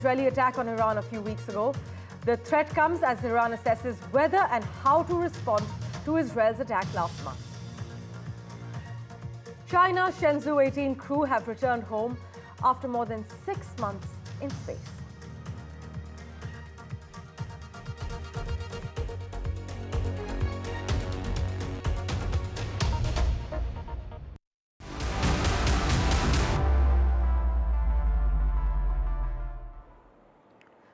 Israeli attack on Iran a few weeks ago. The threat comes as Iran assesses whether and how to respond to Israel's attack last month. China's Shenzhou 18 crew have returned home after more than 6 months in space.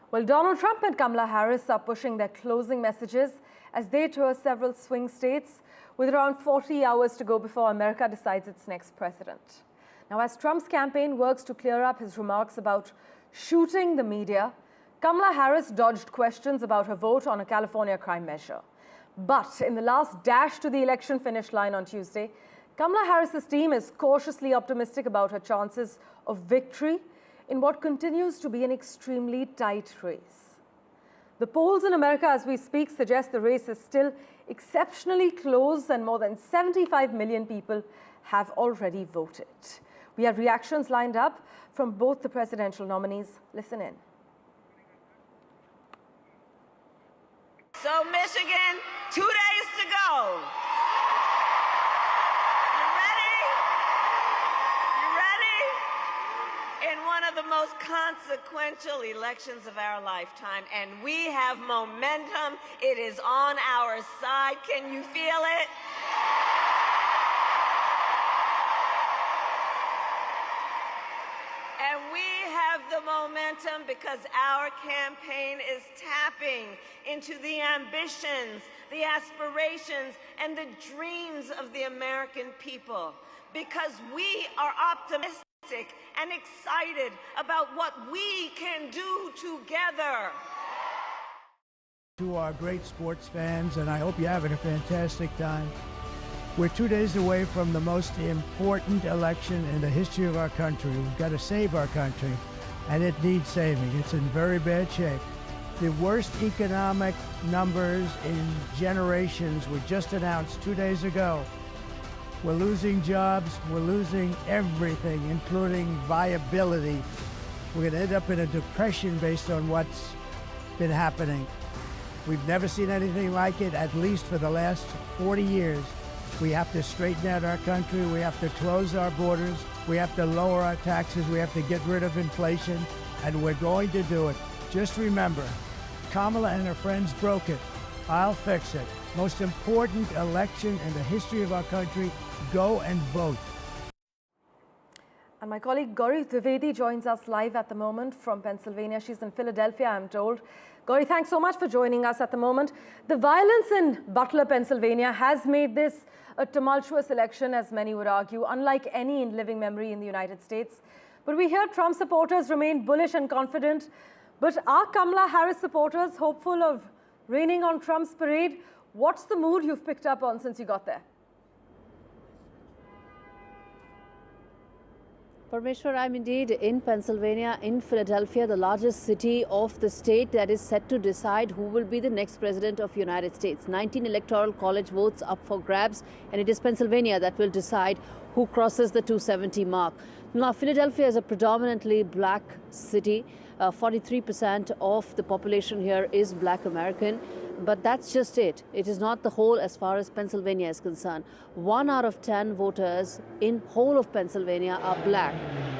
Well, Donald Trump and Kamala Harris are pushing their closing messages as they tour several swing states with around 40 hours to go before America decides its next president. Now, as Trump's campaign works to clear up his remarks about shooting the media, Kamala Harris dodged questions about her vote on a California crime measure. But in the last dash to the election finish line on Tuesday, Kamala Harris's team is cautiously optimistic about her chances of victory in what continues to be an extremely tight race. The polls in America as we speak suggest the race is still exceptionally close and more than 75 million people have already voted. We have reactions lined up from both the presidential nominees. Listen in. So Michigan, 2 days to go. In one of the most consequential elections of our lifetime, and we have momentum. It is on our side. Can you feel it? And we have the momentum because our campaign is tapping into the ambitions, the aspirations, and the dreams of the American people, because we are optimistic and excited about what we can do together. To our great sports fans, and I hope you're having a fantastic time. We're 2 days away from the most important election in the history of our country. We've got to save our country, and it needs saving. It's in very bad shape. The worst economic numbers in generations were just announced 2 days ago. We're losing jobs, we're losing everything, including viability. We're going to end up in a depression based on what's been happening. We've never seen anything like it, at least for the last 40 years. We have to straighten out our country, we have to close our borders, we have to lower our taxes, we have to get rid of inflation, and we're going to do it. Just remember, Kamala and her friends broke it. I'll fix it. Most important election in the history of our country. Go and vote. And my colleague Gauri Trivedi joins us live at the moment from Pennsylvania. She's in Philadelphia, I'm told. Gauri, thanks so much for joining us at the moment. The violence in Butler, Pennsylvania has made this a tumultuous election, as many would argue, unlike any in living memory in the United States. But we hear Trump supporters remain bullish and confident. But are Kamala Harris supporters hopeful of raining on Trump's parade? What's the mood you've picked up on since you got there? Parmeshwar, I'm indeed in Pennsylvania, in Philadelphia, the largest city of the state that is set to decide who will be the next president of the United States. 19 electoral college votes up for grabs, and it is Pennsylvania that will decide who crosses the 270 mark. Now, Philadelphia is a predominantly black city. 43% of the population here is black American. But that's just it. It is not the whole as far as Pennsylvania is concerned. 1 out of 10 voters in whole of Pennsylvania are black,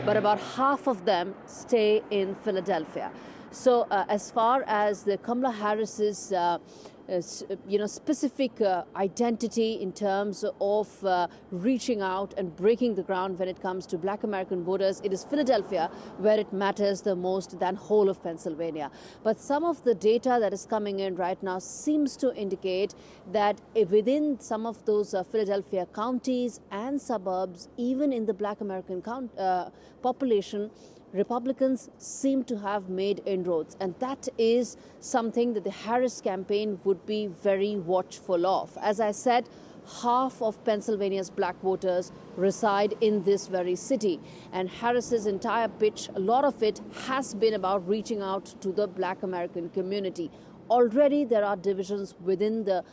but about half of them stay in Philadelphia. So as far as the Kamala Harris's specific identity in terms of reaching out and breaking the ground when it comes to black American voters, it is Philadelphia where it matters the most than whole of Pennsylvania. But some of the data that is coming in right now seems to indicate that within some of those Philadelphia counties and suburbs, even in the black American population, Republicans seem to have made inroads, and that is something that the Harris campaign would be very watchful of. As I said, half of Pennsylvania's black voters reside in this very city, and Harris's entire pitch, a lot of it has been about reaching out to the black American community. Already there are divisions within the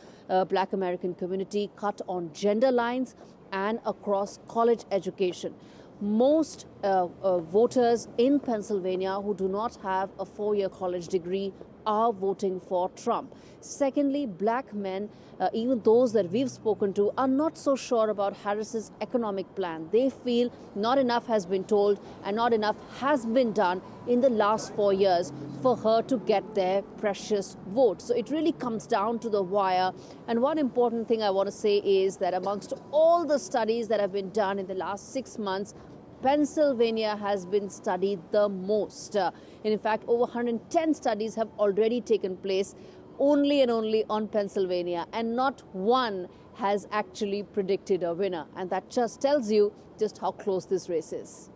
black American community cut on gender lines and across college education. Most voters in Pennsylvania who do not have a four-year college degree are voting for Trump. Secondly, black men, even those that we've spoken to, are not so sure about Harris's economic plan. They feel not enough has been told and not enough has been done in the last 4 years for her to get their precious vote. So it really comes down to the wire. And one important thing I want to say is that amongst all the studies that have been done in the last 6 months, Pennsylvania has been studied the most. In fact, over 110 studies have already taken place only and only on Pennsylvania, and not one has actually predicted a winner. And that just tells you just how close this race is.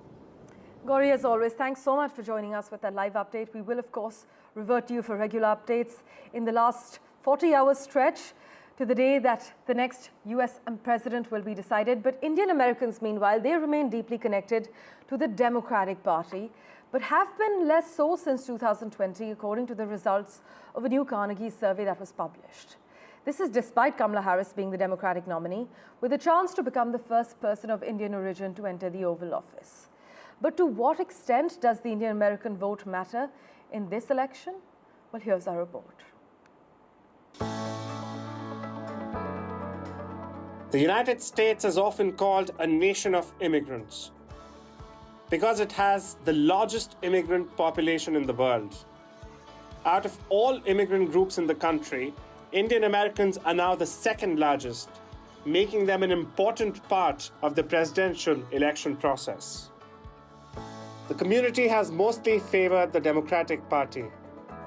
Gauri, as always, thanks so much for joining us with that live update. We will, of course, revert to you for regular updates in the last 40-hour stretch to the day that the next US president will be decided. But Indian Americans, meanwhile, they remain deeply connected to the Democratic Party, but have been less so since 2020, according to the results of a new Carnegie survey that was published. This is despite Kamala Harris being the Democratic nominee, with a chance to become the first person of Indian origin to enter the Oval Office. But to what extent does the Indian American vote matter in this election? Well, here's our report. The United States is often called a nation of immigrants because it has the largest immigrant population in the world. Out of all immigrant groups in the country, Indian Americans are now the second largest, making them an important part of the presidential election process. The community has mostly favored the Democratic Party.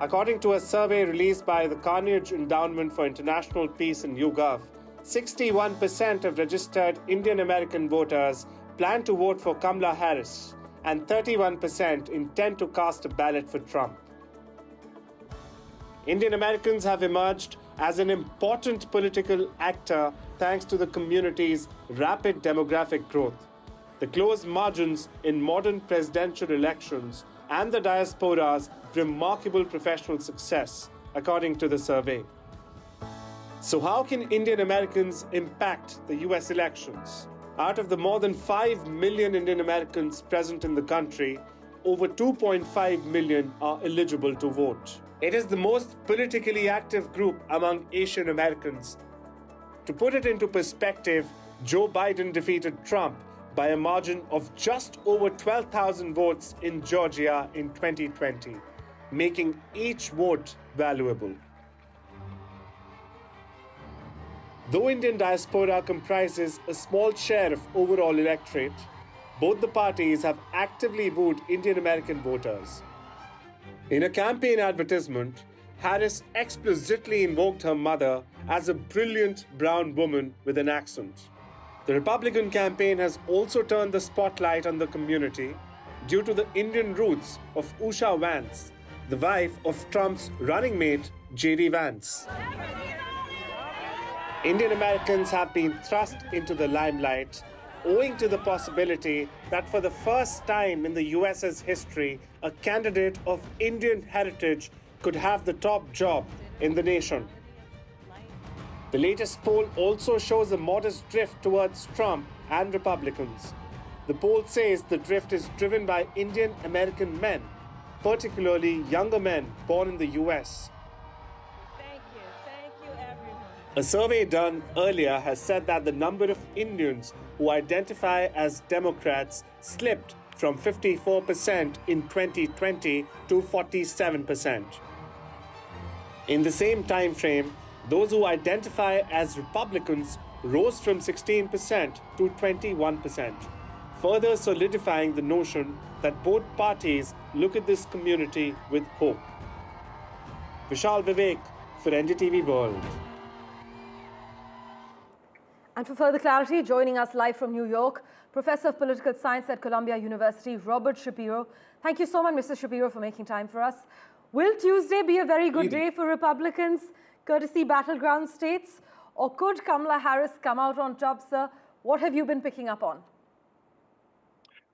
According to a survey released by the Carnegie Endowment for International Peace in YouGov, 61% of registered Indian American voters plan to vote for Kamala Harris, and 31% intend to cast a ballot for Trump. Indian Americans have emerged as an important political actor thanks to the community's rapid demographic growth, the close margins in modern presidential elections, and the diaspora's remarkable professional success, according to the survey. So how can Indian Americans impact the US elections? Out of the more than 5 million Indian Americans present in the country, over 2.5 million are eligible to vote. It is the most politically active group among Asian Americans. To put it into perspective, Joe Biden defeated Trump by a margin of just over 12,000 votes in Georgia in 2020, making each vote valuable. Though Indian diaspora comprises a small share of overall electorate, both the parties have actively wooed Indian American voters. In a campaign advertisement, Harris explicitly invoked her mother as a brilliant brown woman with an accent. The Republican campaign has also turned the spotlight on the community due to the Indian roots of Usha Vance, the wife of Trump's running mate, J.D. Vance. Indian Americans have been thrust into the limelight owing to the possibility that for the first time in the US's history, a candidate of Indian heritage could have the top job in the nation. The latest poll also shows a modest drift towards Trump and Republicans. The poll says the drift is driven by Indian American men, particularly younger men born in the US. Thank you everyone. A survey done earlier has said that the number of Indians who identify as Democrats slipped from 54% in 2020 to 47%. In the same time frame, those who identify as Republicans rose from 16% to 21%, further solidifying the notion that both parties look at this community with hope. Vishal Vivek for NDTV World. And for further clarity, joining us live from New York, Professor of Political Science at Columbia University, Robert Shapiro. Thank you so much, Mr. Shapiro, for making time for us. Will Tuesday be a very good day for Republicans, courtesy battleground states? Or could Kamala Harris come out on top, sir? What have you been picking up on?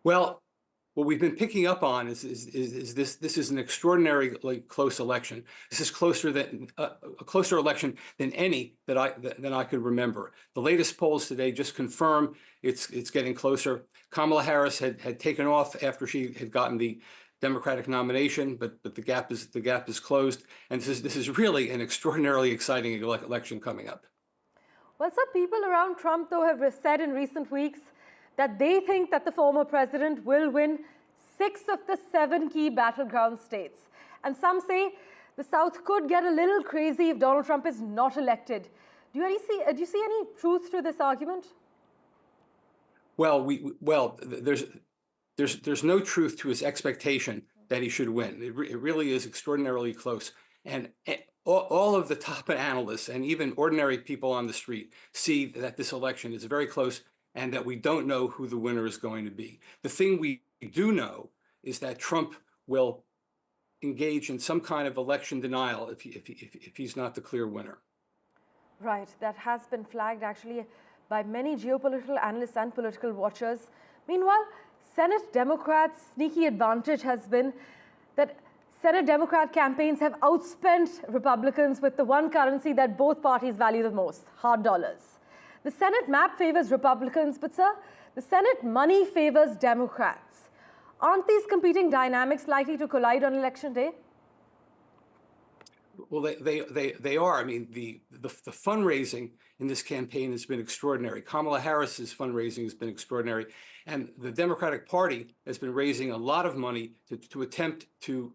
Well, what we've been picking up on is this is an extraordinarily close election. This is closer than a closer election than any that I could remember. The latest polls today just confirm it's getting closer. Kamala Harris had taken off after she had gotten the Democratic nomination, but the gap is closed, and this is really an extraordinarily exciting election coming up. Well, some people around Trump, though, have said in recent weeks that they think that the former president will win 6 of the 7 key battleground states. And some say the South could get a little crazy if Donald Trump is not elected. Do you see any truth to this argument? Well, there's no truth to his expectation that he should win. It really is extraordinarily close. And all of the top analysts and even ordinary people on the street see that this election is very close and that we don't know who the winner is going to be. The thing we do know is that Trump will engage in some kind of election denial if he's not the clear winner. Right, that has been flagged actually by many geopolitical analysts and political watchers. Meanwhile, Senate Democrats' sneaky advantage has been that Senate Democrat campaigns have outspent Republicans with the one currency that both parties value the most, hard dollars. The Senate map favors Republicans, but sir, the Senate money favors Democrats. Aren't these competing dynamics likely to collide on election day? Well, they are. I mean, the fundraising in this campaign has been extraordinary. Kamala Harris's fundraising has been extraordinary, and the Democratic Party has been raising a lot of money to attempt to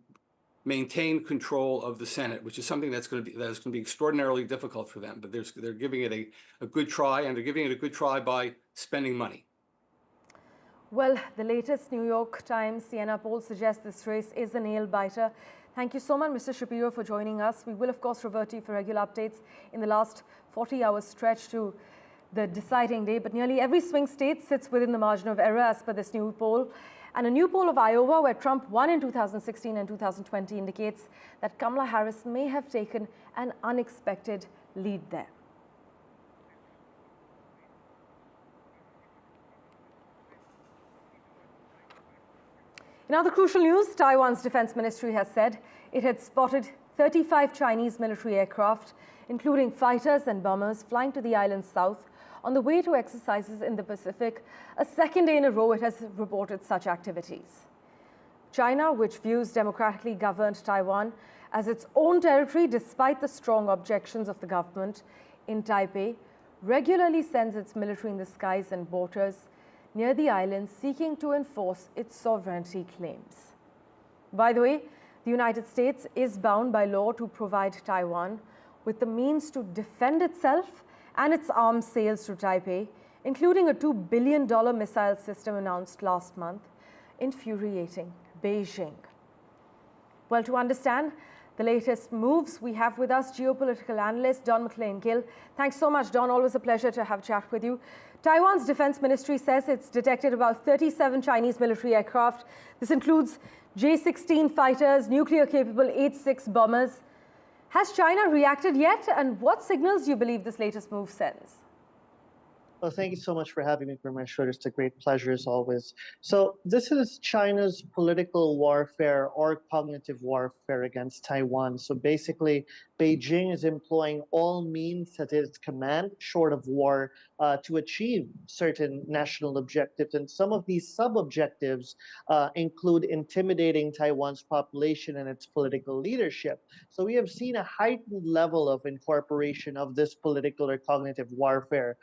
maintain control of the Senate, which is something that's going to be extraordinarily difficult for them. But they're giving it a good try, and they're giving it a good try by spending money. Well, the latest New York Times Siena poll suggests this race is a nail-biter. Thank you so much, Mr. Shapiro, for joining us. We will, of course, revert to you for regular updates in the last 40-hour stretch to the deciding day. But nearly every swing state sits within the margin of error as per this new poll. And a new poll of Iowa, where Trump won in 2016 and 2020, indicates that Kamala Harris may have taken an unexpected lead there. In other crucial news, Taiwan's defense ministry has said it had spotted 35 Chinese military aircraft, including fighters and bombers, flying to the island's south on the way to exercises in the Pacific. A second day in a row it has reported such activities. China, which views democratically governed Taiwan as its own territory despite the strong objections of the government in Taipei, regularly sends its military in the skies and borders near the island, seeking to enforce its sovereignty claims. By the way, the United States is bound by law to provide Taiwan with the means to defend itself and its arms sales to Taipei, including a $2 billion missile system announced last month, infuriating Beijing. Well, to understand the latest moves, we have with us geopolitical analyst Don McLean-Gill. Thanks so much, Don. Always a pleasure to have a chat with you. Taiwan's defense ministry says it's detected about 37 Chinese military aircraft. This includes J-16 fighters, nuclear-capable H-6 bombers. Has China reacted yet? And what signals do you believe this latest move sends? Well, thank you so much for having me, Prime Minister. It's a great pleasure as always. So this is China's political warfare or cognitive warfare against Taiwan. So basically, Beijing is employing all means at its command, short of war, to achieve certain national objectives. And some of these sub-objectives include intimidating Taiwan's population and its political leadership. So we have seen a heightened level of incorporation of this political or cognitive warfare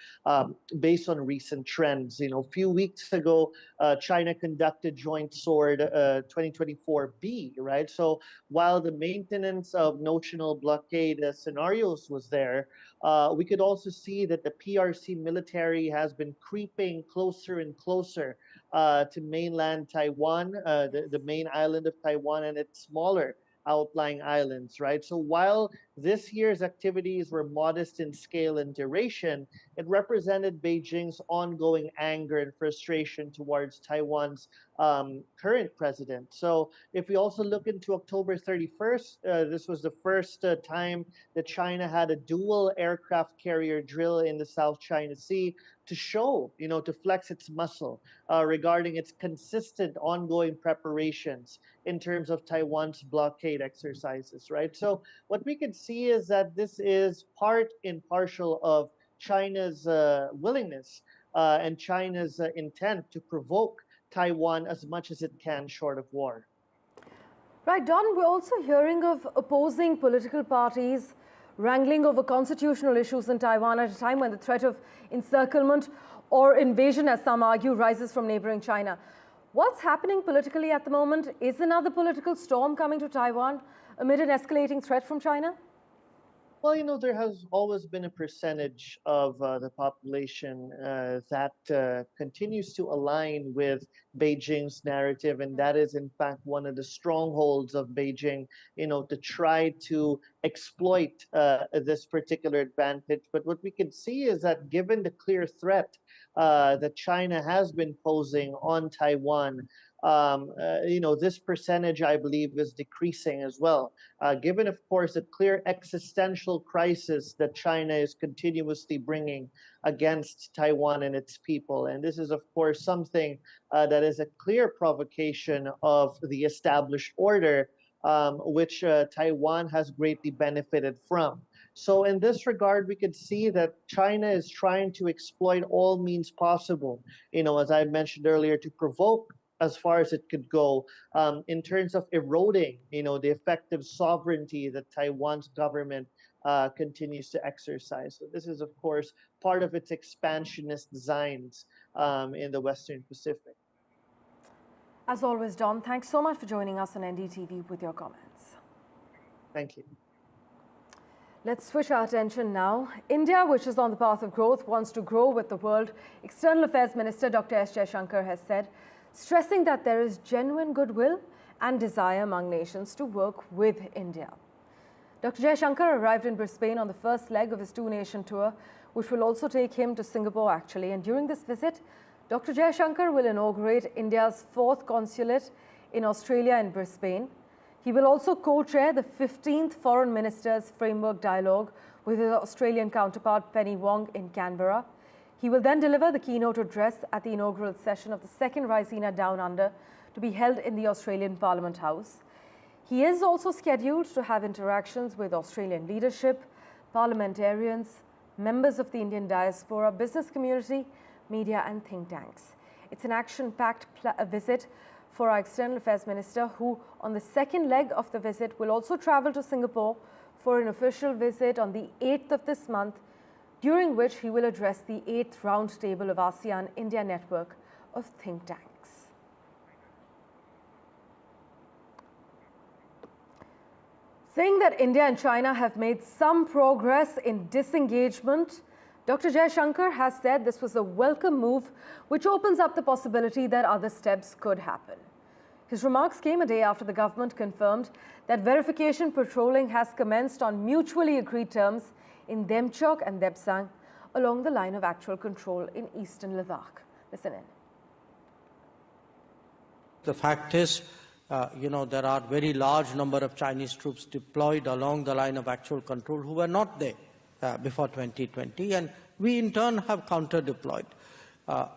based on recent trends. A few weeks ago, China conducted Joint Sword 2024B, right? So while the maintenance of notional blockade scenarios was there, we could also see that the PRC military has been creeping closer and closer to mainland Taiwan, the main island of Taiwan and its smaller outlying islands, right? So while this year's activities were modest in scale and duration, it represented Beijing's ongoing anger and frustration towards Taiwan's current president. So if we also look into October 31st, this was the first time that China had a dual aircraft carrier drill in the South China Sea to show, to flex its muscle regarding its consistent ongoing preparations in terms of Taiwan's blockade exercises, right? So what we can see is that this is part and partial of China's willingness and China's intent to provoke Taiwan as much as it can short of war. Right, Don, we're also hearing of opposing political parties wrangling over constitutional issues in Taiwan at a time when the threat of encirclement or invasion, as some argue, rises from neighboring China. What's happening politically at the moment? Is another political storm coming to Taiwan amid an escalating threat from China? Well, there has always been a percentage of the population that continues to align with Beijing's narrative, and that is, in fact, one of the strongholds of Beijing, to try to exploit this particular advantage. But what we can see is that given the clear threat that China has been posing on Taiwan, this percentage, I believe, is decreasing as well. Given, of course, the clear existential crisis that China is continuously bringing against Taiwan and its people. And this is, of course, something that is a clear provocation of the established order, which Taiwan has greatly benefited from. So in this regard, we could see that China is trying to exploit all means possible, as I mentioned earlier, to provoke as far as it could go in terms of eroding, the effective sovereignty that Taiwan's government continues to exercise. So this is, of course, part of its expansionist designs in the Western Pacific. As always, Don, thanks so much for joining us on NDTV with your comments. Thank you. Let's switch our attention now. India, which is on the path of growth, wants to grow with the world. External Affairs Minister Dr. S. Jaishankar has said, stressing that there is genuine goodwill and desire among nations to work with India. Dr. Jaishankar arrived in Brisbane on the first leg of his two-nation tour, which will also take him to Singapore, actually. And during this visit, Dr. Jaishankar will inaugurate India's 4th consulate in Australia in Brisbane. He will also co-chair the 15th Foreign Ministers Framework Dialogue with his Australian counterpart Penny Wong in Canberra. He will then deliver the keynote address at the inaugural session of the 2nd Raisina Down Under to be held in the Australian Parliament House. He is also scheduled to have interactions with Australian leadership, parliamentarians, members of the Indian diaspora, business community, media and think tanks. It's an action-packed visit for our External Affairs Minister, who on the second leg of the visit will also travel to Singapore for an official visit on the 8th of this month, during which he will address the 8th roundtable of ASEAN-India network of think tanks. Saying that India and China have made some progress in disengagement, Dr. Jaishankar has said this was a welcome move which opens up the possibility that other steps could happen. His remarks came a day after the government confirmed that verification patrolling has commenced on mutually agreed terms in Demchok and Debsang along the line of actual control in eastern Ladakh. Listen in. The fact is, there are very large number of Chinese troops deployed along the line of actual control who were not there before 2020, and we in turn have counter-deployed.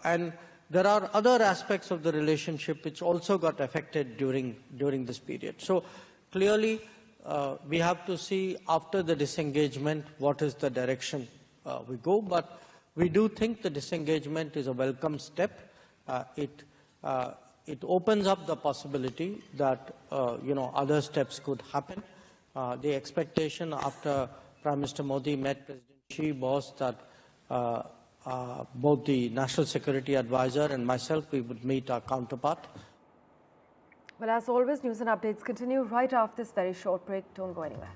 And there are other aspects of the relationship which also got affected during this period. So clearly, we have to see after the disengagement what is the direction we go, but we do think the disengagement is a welcome step. It opens up the possibility that other steps could happen. The expectation after Prime Minister Modi met President Xi was that both the National Security Advisor and myself, we would meet our counterpart. Well, as always, news and updates continue right after this very short break. Don't go anywhere.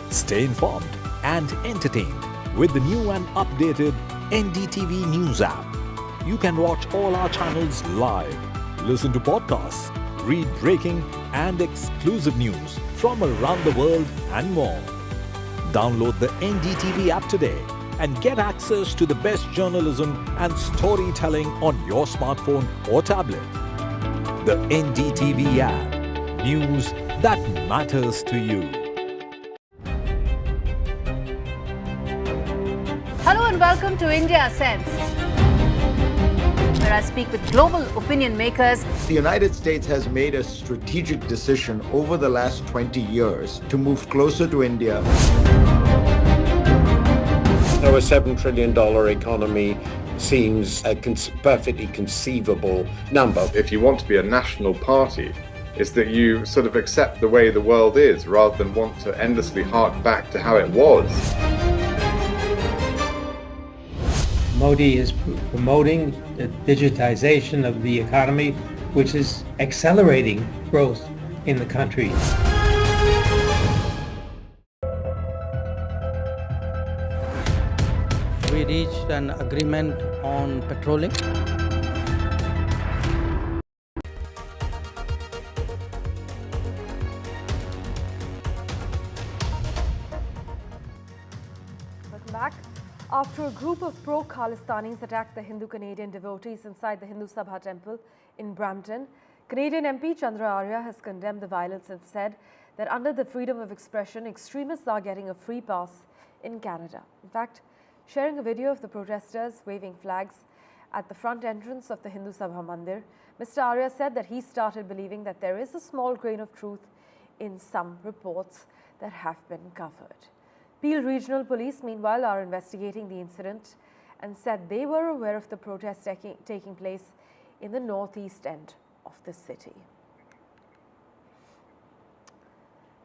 Stay informed and entertained with the new and updated NDTV News app. You can watch all our channels live, listen to podcasts, read breaking and exclusive news from around the world and more. Download the NDTV app today and get access to the best journalism and storytelling on your smartphone or tablet. The NDTV app. News that matters to you. Hello and welcome to India Sense, where I speak with global opinion makers. The United States has made a strategic decision over the last 20 years to move closer to India. So a $7 trillion economy seems a perfectly conceivable number. If you want to be a national party, it's that you sort of accept the way the world is rather than want to endlessly hark back to how it was. Modi is promoting the digitization of the economy, which is accelerating growth in the country. We reached an agreement on petroling. Welcome back. After a group of pro-Khalistanis attacked the Hindu-Canadian devotees inside the Hindu Sabha temple in Brampton, Canadian MP Chandra Arya has condemned the violence and said that under the freedom of expression, extremists are getting a free pass in Canada. In fact, sharing a video of the protesters waving flags at the front entrance of the Hindu Sabha Mandir, Mr. Arya said that he started believing that there is a small grain of truth in some reports that have been covered. Peel Regional Police, meanwhile, are investigating the incident and said they were aware of the protest taking place in the northeast end of the city.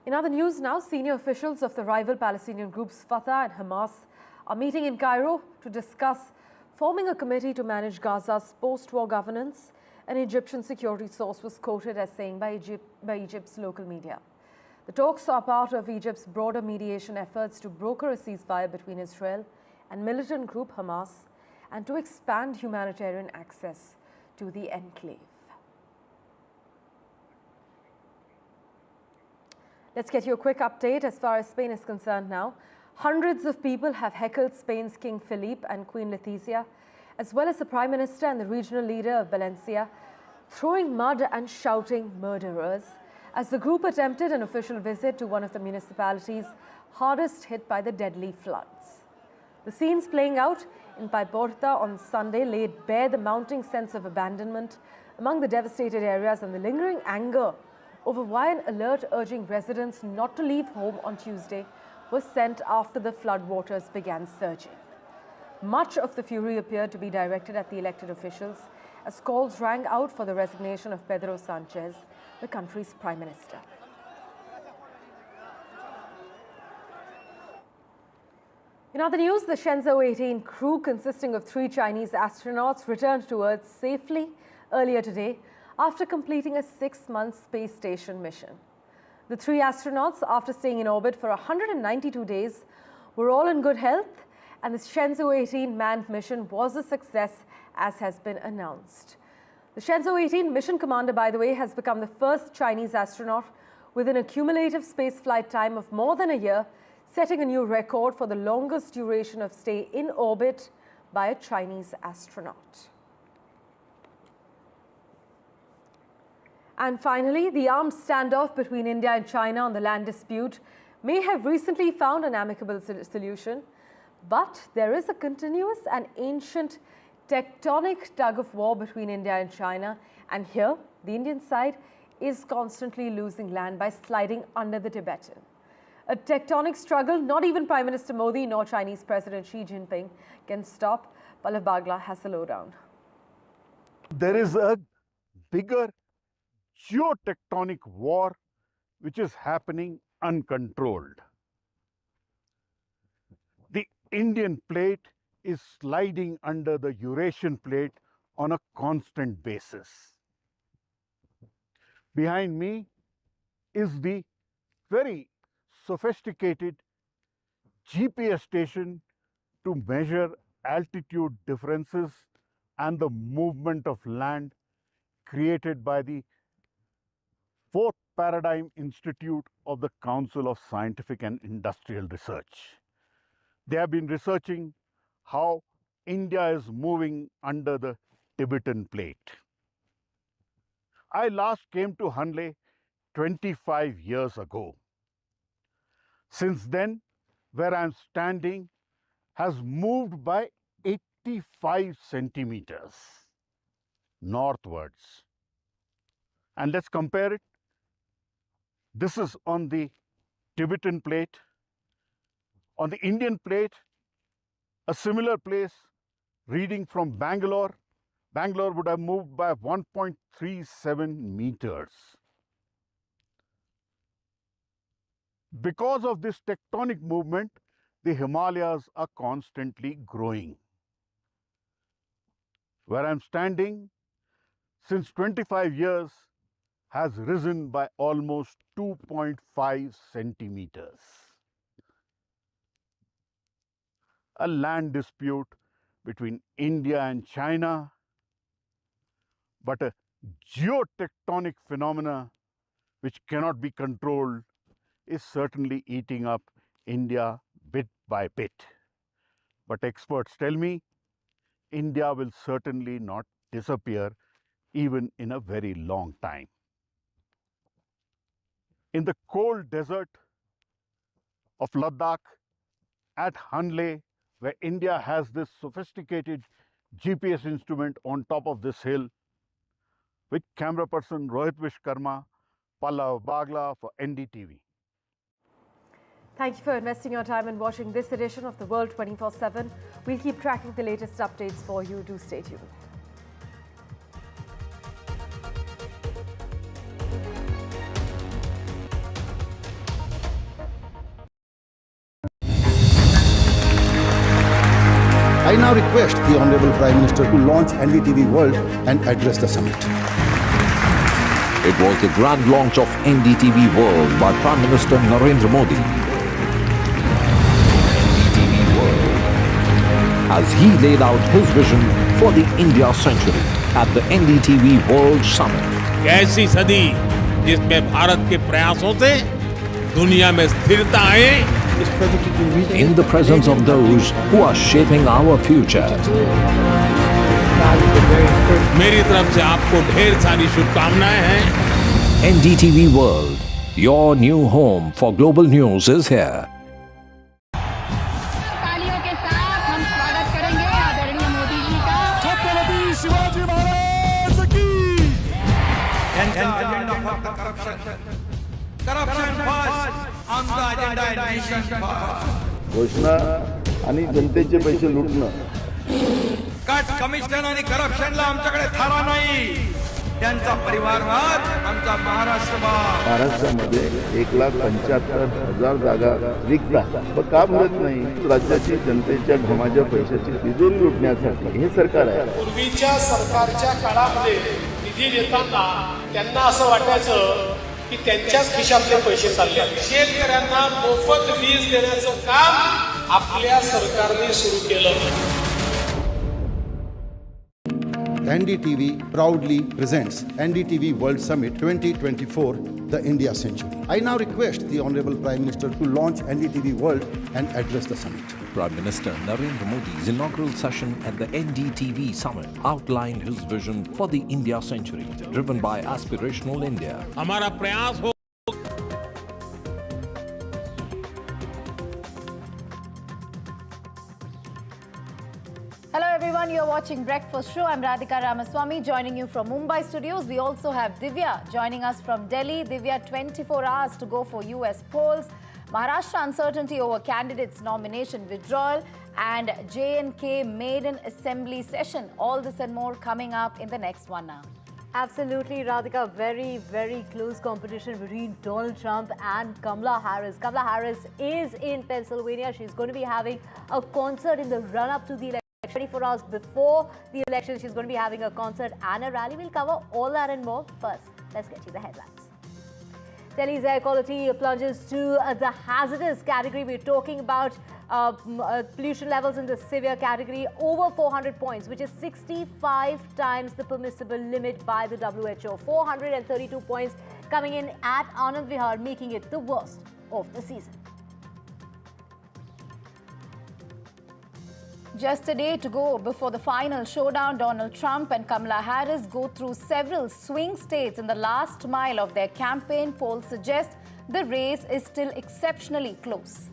In other news now, senior officials of the rival Palestinian groups Fatah and Hamas are meeting in Cairo to discuss forming a committee to manage Gaza's post-war governance, an Egyptian security source was quoted as saying by Egypt's local media. The talks are part of Egypt's broader mediation efforts to broker a ceasefire between Israel and militant group Hamas and to expand humanitarian access to the enclave. Let's get you a quick update as far as Spain is concerned now. Hundreds of people have heckled Spain's King Philippe and Queen Letizia, as well as the Prime Minister and the regional leader of Valencia, throwing mud and shouting "murderers" as the group attempted an official visit to one of the municipalities hardest hit by the deadly floods. The scenes playing out in Paiporta on Sunday laid bare the mounting sense of abandonment among the devastated areas and the lingering anger over why an alert urging residents not to leave home on Tuesday was sent after the floodwaters began surging. Much of the fury appeared to be directed at the elected officials as calls rang out for the resignation of Pedro Sanchez, the country's prime minister. In other news, the Shenzhou 18 crew consisting of 3 Chinese astronauts returned to Earth safely earlier today after completing a 6-month space station mission. The 3 astronauts, after staying in orbit for 192 days, were all in good health, and the Shenzhou 18 manned mission was a success, as has been announced. The Shenzhou 18 mission commander, by the way, has become the first Chinese astronaut with an accumulative spaceflight time of more than a year, setting a new record for the longest duration of stay in orbit by a Chinese astronaut. And finally, the armed standoff between India and China on the land dispute may have recently found an amicable solution, but there is a continuous and ancient tectonic tug-of-war between India and China, and here the Indian side is constantly losing land by sliding under the Tibetan. A tectonic struggle not even Prime Minister Modi nor Chinese President Xi Jinping can stop. Pallav Bagla has the lowdown. There is a bigger geotectonic war which is happening uncontrolled. The Indian plate is sliding under the Eurasian plate on a constant basis. Behind me is the very sophisticated GPS station to measure altitude differences and the movement of land created by the Fourth Paradigm Institute of the Council of Scientific and Industrial Research. They have been researching how India is moving under the Tibetan plate. I last came to Hanle 25 years ago. Since then, where I am standing has moved by 85 centimeters northwards. And let's compare it. This is on the Tibetan plate. On the Indian plate, a similar place reading from Bangalore would have moved by 1.37 meters. Because of this tectonic movement, the Himalayas are constantly growing. Where I'm standing, since 25 years, has risen by almost 2.5 centimeters. A land dispute between India and China, but a geotectonic phenomena which cannot be controlled is certainly eating up India bit by bit. But experts tell me India will certainly not disappear even in a very long time. In the cold desert of Ladakh, at Hanle, where India has this sophisticated GPS instrument on top of this hill, with camera person Rohit Vishkarma, Pallav Bagla for NDTV. Thank you for investing your time and watching this edition of The World 24/7. We'll keep tracking the latest updates for you. Do stay tuned. I now request the Honorable Prime Minister to launch NDTV World and address the summit. It was the grand launch of NDTV World by Prime Minister Narendra Modi. NDTV World, as he laid out his vision for the India century at the NDTV World Summit. ऐसी सदी जिसमें भारत के प्रयासों से दुनिया में स्थिरता आए, in the presence of those who are shaping our future. मेरी तरफ से आपको ढेर सारी शुभकामनाएं हैं। NDTV World, your new home for global news is here. तालियों के साथ हम स्वागत करेंगे आदरणीय मोदी जी का। छत्रपति शिवाजी महाराज की। घोषणा आणि जनतेचे पैसे लुटणं, कट कमिशन आणि करप्शनला आमच्याकडे थारा नाही, त्यांचा परिवारवाद आमचा महाराष्ट्रामध्ये 1,75,000 जागा रिक्त आहेत, पण का भरत नाही? राज्याची जनतेच्या घमाच्या पैशाची तिजोरी लुटण्यासाठी हे सरकार आहे. पूर्वीच्या सरकारच्या काळामध्ये निधी देताना त्यांना असं वाटायचं की त्यांच्याच खिशातले पैसे चालले. शेतकऱ्यांना मोफत वीज देण्याचं काम आपल्या सरकारने सुरू केलं. NDTV proudly presents NDTV World Summit 2024, the India Century. I now request the Honorable Prime Minister to launch NDTV World and address the summit. Prime Minister Narendra Modi's inaugural session at the NDTV Summit outlined his vision for the India century, driven by aspirational India. हमारा प्रयास हो Hello everyone, you're watching Breakfast Show. I'm Radhika Ramaswamy joining you from Mumbai studios. We also have Divya joining us from Delhi. Divya, 24 hours to go for US polls. Maharashtra uncertainty over candidates' nomination withdrawal and J&K maiden assembly session. All this and more coming up in the next 1 hour. Absolutely, Radhika. Very, very close competition between Donald Trump and Kamala Harris. Kamala Harris is in Pennsylvania. She's going to be having a concert in the run-up to the election. 24 hours before the election, she's going to be having a concert and a rally. We'll cover all that and more. First, let's get you the headlines. Delhi's air quality plunges to the hazardous category. We're talking about pollution levels in the severe category over 400 points, which is 65 times the permissible limit by the WHO. 432 points coming in at Anand Vihar, making it the worst of the season. Just a day to go before the final showdown, Donald Trump and Kamala Harris go through several swing states in the last mile of their campaign. Polls suggest the race is still exceptionally close.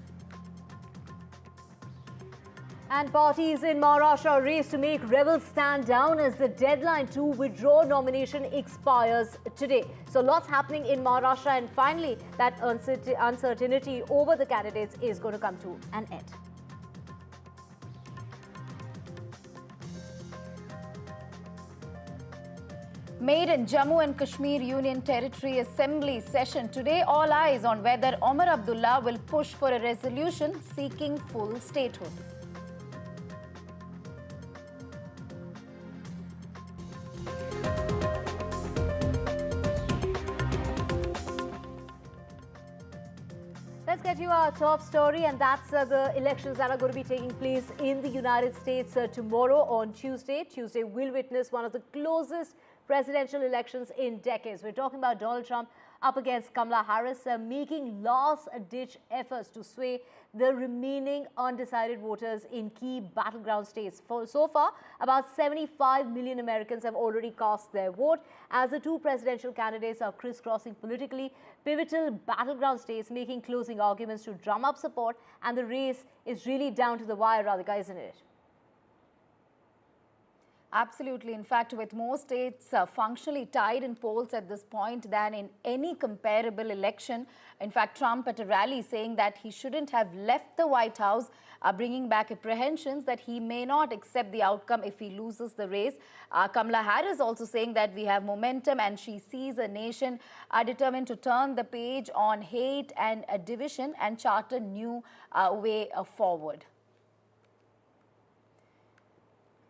And parties in Maharashtra race to make rebels stand down as the deadline to withdraw nomination expires today. So lots happening in Maharashtra, and finally that uncertainty over the candidates is going to come to an end. Made in Jammu and Kashmir Union Territory Assembly session today, all eyes on whether Omar Abdullah will push for a resolution seeking full statehood. Let's get you our top story, and that's the elections that are going to be taking place in the United States tomorrow on Tuesday. Tuesday will witness one of the closest presidential elections in decades. We're talking about Donald Trump up against Kamala Harris, making last-ditch efforts to sway the remaining undecided voters in key battleground states. So far, about 75 million Americans have already cast their vote as the two presidential candidates are crisscrossing politically pivotal battleground states, making closing arguments to drum up support, and the race is really down to the wire, Radhika, isn't it? Absolutely. In fact, with more states functionally tied in polls at this point than in any comparable election. In fact, Trump at a rally saying that he shouldn't have left the White House, bringing back apprehensions that he may not accept the outcome if he loses the race. Kamala Harris also saying that we have momentum and she sees a nation determined to turn the page on hate and division and chart a new way forward.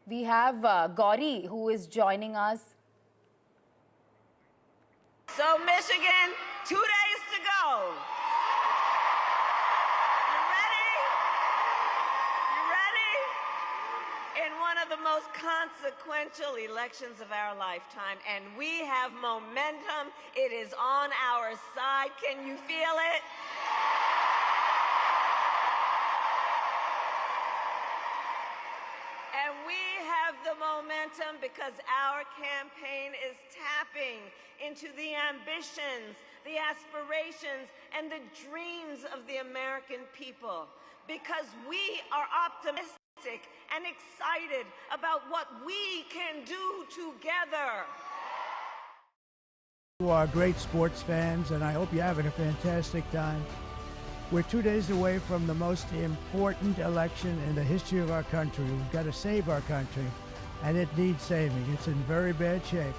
We have Gauri who is joining us. So Michigan, 2 days to go. You ready? You ready? In one of the most consequential elections of our lifetime, and we have momentum. It is on our side. Can you feel it? And we have the momentum because our campaign is tapping into the ambitions, the aspirations, and the dreams of the American people. Because we are optimistic and excited about what we can do together. You are great sports fans, and I hope you're having a fantastic time. We're 2 days away from the most important election in the history of our country. We've got to save our country, and it needs saving. It's in very bad shape.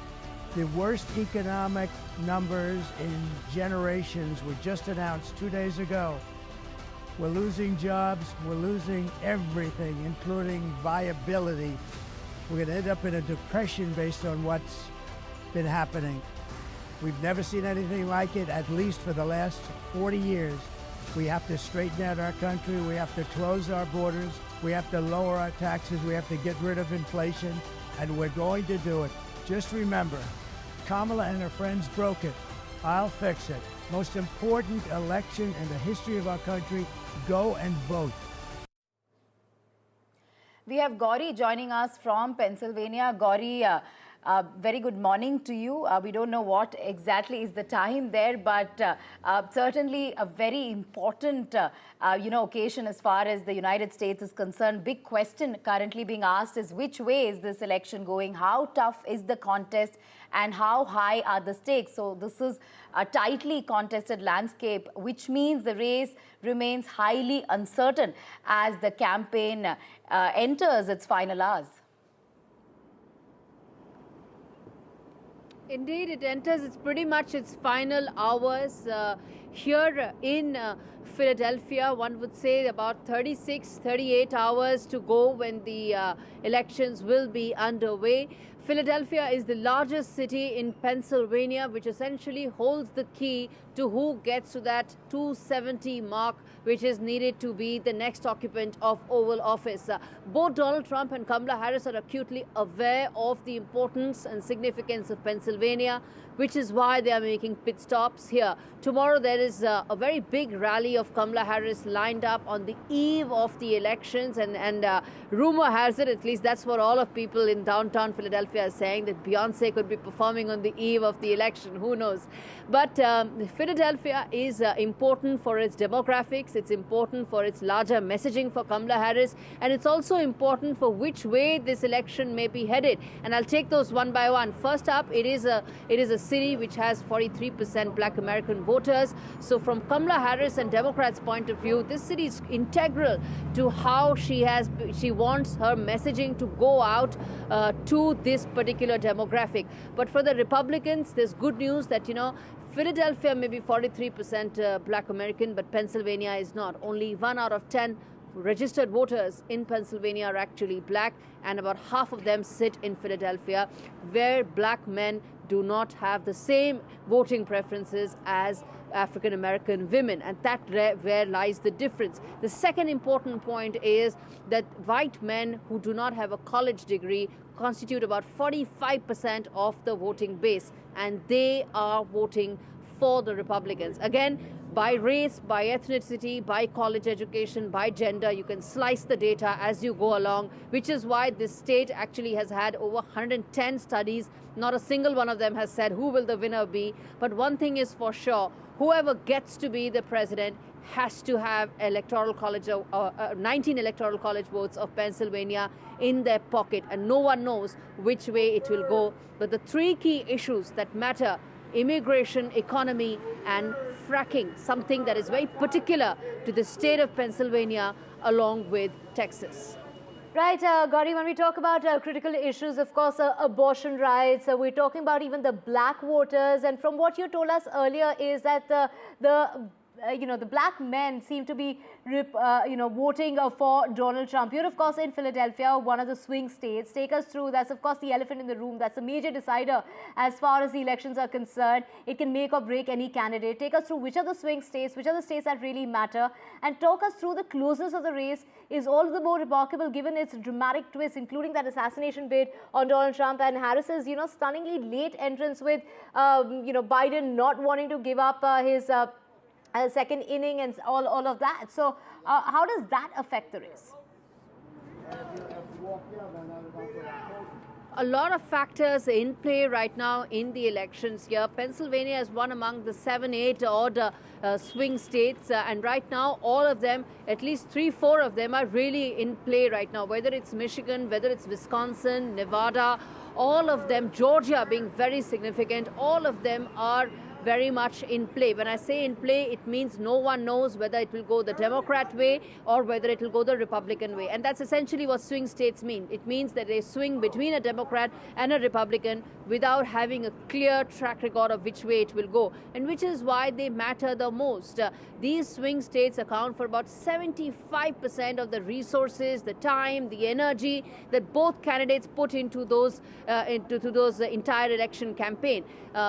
The worst economic numbers in generations were just announced 2 days ago. We're losing jobs, we're losing everything, including viability. We're going to end up in a depression based on what's been happening. We've never seen anything like it, at least for the last 40 years. We have to straighten out our country. We have to close our borders. We have to lower our taxes. We have to get rid of inflation, and we're going to do it. Just remember, Kamala and her friends broke it. I'll fix it. Most important election in the history of our country. Go and vote. We have Gauri joining us from Pennsylvania. Gauri, very good morning to you. We don't know what exactly is the time there, but certainly a very important, occasion as far as the United States is concerned. Big question currently being asked is which way is this election going? How tough is the contest and how high are the stakes? So this is a tightly contested landscape, which means the race remains highly uncertain as the campaign enters its final hours. Indeed, it enters pretty much its final hours here in Philadelphia. One would say about 36, 38 hours to go when the elections will be underway. Philadelphia is the largest city in Pennsylvania, which essentially holds the key to who gets to that 270 mark, which is needed to be the next occupant of Oval Office. Both Donald Trump and Kamala Harris are acutely aware of the importance and significance of Pennsylvania, which is why they are making pit stops here. Tomorrow there is a very big rally of Kamala Harris lined up on the eve of the elections, and rumor has it, at least that's what all of people in downtown Philadelphia are saying, that Beyonce could be performing on the eve of the election. Who knows? But Philadelphia is important for its demographics, it's important for its larger messaging for Kamala Harris, and it's also important for which way this election may be headed. And I'll take those one by one. First up, it is a city which has 43% Black American voters. So from Kamala Harris and Democrats' point of view, this city is integral to how she wants her messaging to go out to this particular demographic. But for the Republicans, there's good news that, Philadelphia may be 43% Black American, but Pennsylvania is not. Only 1 out of 10 registered voters in Pennsylvania are actually black, and about half of them sit in Philadelphia, where black men do not have the same voting preferences as African American women, and that where lies the difference. The second important point is that white men who do not have a college degree constitute about 45% of the voting base, and they are voting for the Republicans. Again, by race, by ethnicity, by college education, by gender, you can slice the data as you go along, which is why this state actually has had over 110 studies. Not a single one of them has said who will the winner be. But one thing is for sure, whoever gets to be the president has to have 19 electoral college votes of Pennsylvania in their pocket, and no one knows which way it will go. But the three key issues that matter: immigration, economy, and fracking, something that is very particular to the state of Pennsylvania along with Texas. Right, Gauri, when we talk about critical issues, of course, abortion rights, we're talking about even the black voters. And from what you told us earlier is that the black men seem to be, voting for Donald Trump. You're, of course, in Philadelphia, one of the swing states. Take us through. That's, of course, the elephant in the room. That's a major decider as far as the elections are concerned. It can make or break any candidate. Take us through which are the swing states, which are the states that really matter, and talk us through the closeness of the race is all the more remarkable given its dramatic twist, including that assassination bid on Donald Trump and Harris's, stunningly late entrance with, Biden not wanting to give up his second inning and all of that. So how does that affect the race? A lot of factors in play right now in the elections here. Pennsylvania is one among the 7-8 odd swing states, and right now all of them, at least 3-4 of them, are really in play right now, whether it's Michigan, whether it's Wisconsin, Nevada, all of them, Georgia being very significant, all of them are very much in play. When I say in play, it means no one knows whether it will go the Democrat way or whether it will go the Republican way. And that's essentially what swing states mean. It means that they swing between a Democrat and a Republican without having a clear track record of which way it will go, and which is why they matter the most. These swing states account for about 75% of the resources, the time, the energy that both candidates put into those entire election campaign,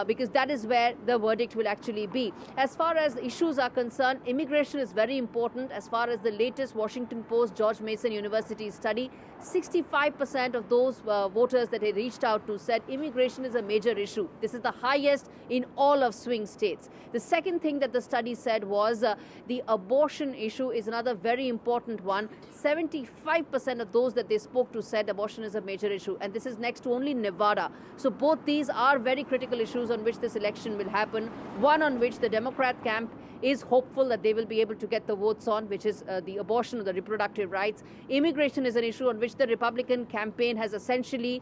because that is where the verdict will actually be. As far as issues are concerned, immigration is very important. As far as the latest Washington Post George Mason University study, 65% of those voters that they reached out to said immigration is a major issue. This is the highest in all of swing states. The second thing that the study said was the abortion issue is another very important one. 75% of those that they spoke to said abortion is a major issue, and this is next to only Nevada. So both these are very critical issues on which this election will happen, one on which the Democrat camp is hopeful that they will be able to get the votes on, which is the abortion of the reproductive rights. Immigration is an issue on which the Republican campaign has essentially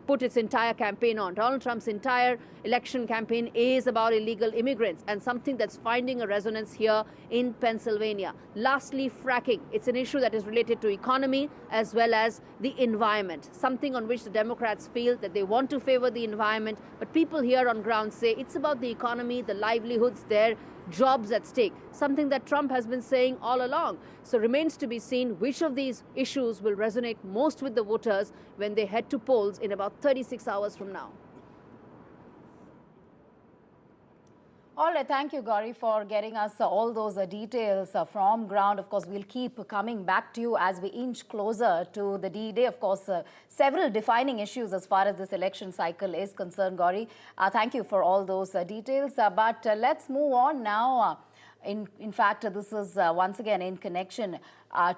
put its entire campaign on. Donald Trump's entire election campaign is about illegal immigrants, and something that's finding a resonance here in Pennsylvania. Lastly, fracking. It's an issue that is related to economy as well as the environment, something on which the Democrats feel that they want to favor the environment, but people here on ground say it's about the economy, the livelihoods, their jobs at stake, something that Trump has been saying all along. So remains to be seen which of these issues will resonate most with the voters when they head to polls in about 36 hours from now. All right, thank you, Gauri, for getting us all those details from ground. Of course, we'll keep coming back to you as we inch closer to the D-Day. Of course, several defining issues as far as this election cycle is concerned, Gauri. Thank you for all those details. But let's move on now. In fact, this is once again in connection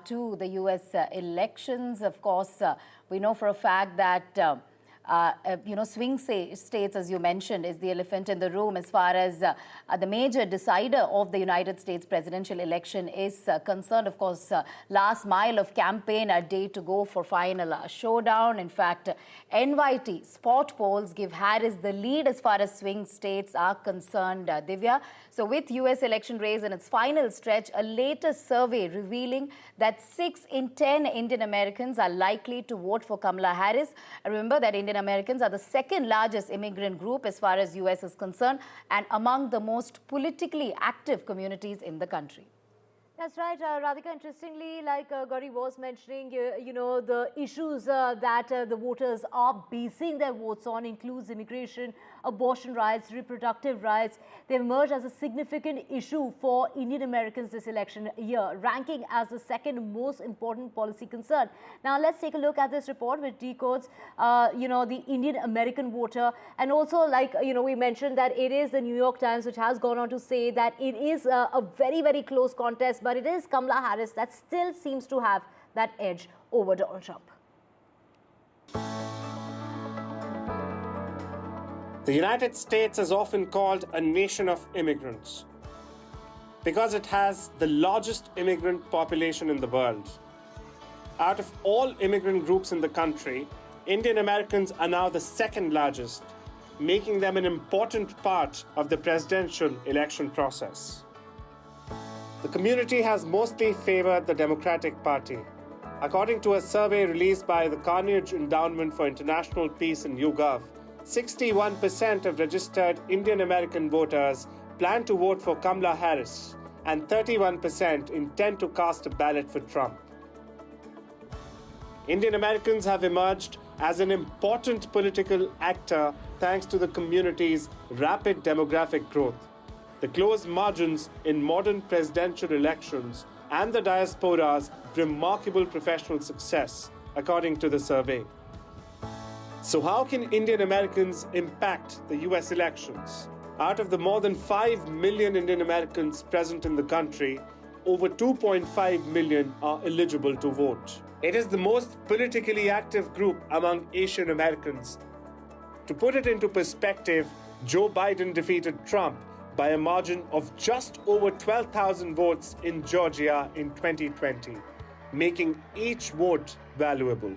to the U.S. elections. Of course, we know for a fact that swing states, as you mentioned, is the elephant in the room as far as the major decider of the United States presidential election is concerned. Of course, last mile of campaign, a day to go for final showdown. In fact, NYT spot polls give Harris the lead as far as swing states are concerned, Divya. So with U.S. election race in its final stretch, a latest survey revealing that 6 in 10 Indian Americans are likely to vote for Kamala Harris. Remember that Indian Americans are the second largest immigrant group as far as U.S. is concerned and among the most politically active communities in the country. That's right, Radhika. Interestingly, like Gauri was mentioning, the issues that the voters are basing their votes on includes immigration, abortion rights, reproductive rights. They emerged as a significant issue for Indian Americans this election year, ranking as the second most important policy concern. Now, let's take a look at this report which decodes, the Indian American voter. And also, like, we mentioned that it is the New York Times which has gone on to say that it is a very, very close contest, but it is Kamala Harris that still seems to have that edge over Donald Trump. The United States is often called a nation of immigrants because it has the largest immigrant population in the world. Out of all immigrant groups in the country, Indian Americans are now the second largest, making them an important part of the presidential election process. The community has mostly favored the Democratic Party. According to a survey released by the Carnegie Endowment for International Peace in YouGov, 61% of registered Indian American voters plan to vote for Kamala Harris, and 31% intend to cast a ballot for Trump. Indian Americans have emerged as an important political actor thanks to the community's rapid demographic growth, the close margins in modern presidential elections, and the diaspora's remarkable professional success, according to the survey. So how can Indian Americans impact the US elections? Out of the more than 5 million Indian Americans present in the country, over 2.5 million are eligible to vote. It is the most politically active group among Asian Americans. To put it into perspective, Joe Biden defeated Trump by a margin of just over 12,000 votes in Georgia in 2020, making each vote valuable.